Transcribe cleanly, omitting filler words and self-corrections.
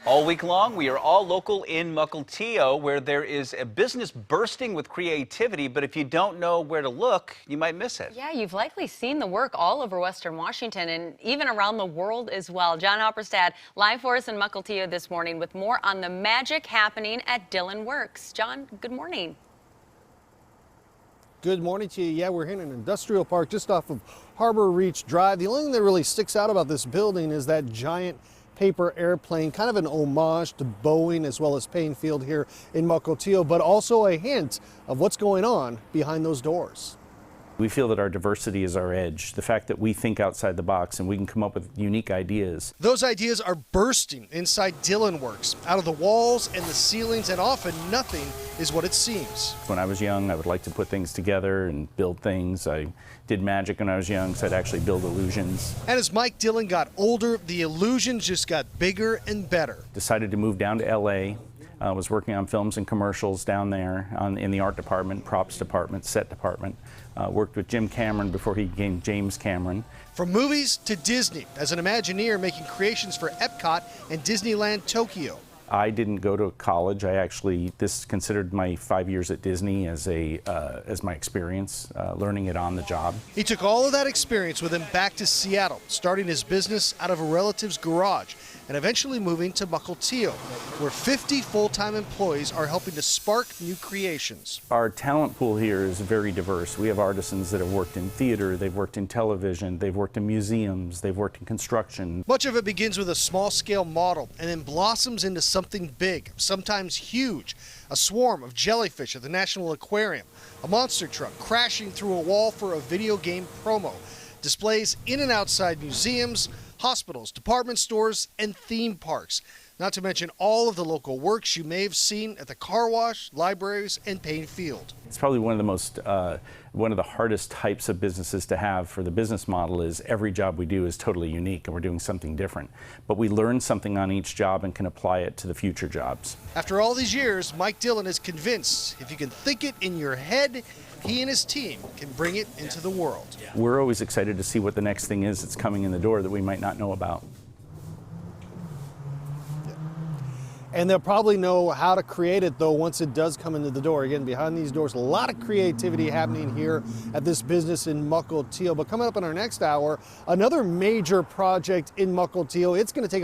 All week long, we are all local in Mukilteo, where there is a business bursting with creativity, but if you don't know where to look, you might miss it. Yeah, you've likely seen the work all over Western Washington and even around the world as well. John Hopperstad live for us in Mukilteo this morning with more on the magic happening at Dillon Works. John, good morning. Good morning to you. Yeah, we're here in an industrial park just off of Harbor Reach Drive. The only thing that really sticks out about this building is that giant paper airplane, kind of an homage to Boeing as well as Paine Field here in Mukilteo, but also a hint of what's going on behind those doors. We feel that our diversity is our edge, the fact that we think outside the box and we can come up with unique ideas. Those ideas are bursting inside Dillon Works, out of the walls and the ceilings, and often nothing is what it seems. When I was young, I would like to put things together and build things. I did magic when I was young, so I'd actually build illusions. And as Mike Dillon got older, the illusions just got bigger and better. Decided to move down to LA. Was working on films and commercials down there in the art department, props department, set department. Worked with Jim Cameron before he became James Cameron. From movies to Disney, as an Imagineer making creations for Epcot and Disneyland Tokyo. I didn't go to college. This is considered my 5 years at Disney as my experience, learning it on the job. He took all of that experience with him back to Seattle, starting his business out of a relative's garage and eventually moving to Mukilteo, where 50 full-time employees are helping to spark new creations. Our talent pool here is very diverse. We have artisans that have worked in theater, they've worked in television, they've worked in museums, they've worked in construction. Much of it begins with a small-scale model and then blossoms into something big, sometimes huge. A swarm of jellyfish at the National Aquarium, a monster truck crashing through a wall for a video game promo, displays in and outside museums, hospitals, department stores, and theme parks. Not to mention all of the local works you may have seen at the car wash, libraries, and Paine Field. It's probably one of the hardest types of businesses to have for the business model is every job we do is totally unique and we're doing something different. But we learn something on each job and can apply it to the future jobs. After all these years, Mike Dillon is convinced if you can think it in your head, he and his team can bring it into the world. We're always excited to see what the next thing is that's coming in the door that we might not know about. And they'll probably know how to create it, though, once it does come into the door. Again, behind these doors, a lot of creativity happening here at this business in Mukilteo. But coming up in our next hour, another major project in Mukilteo. It's going to take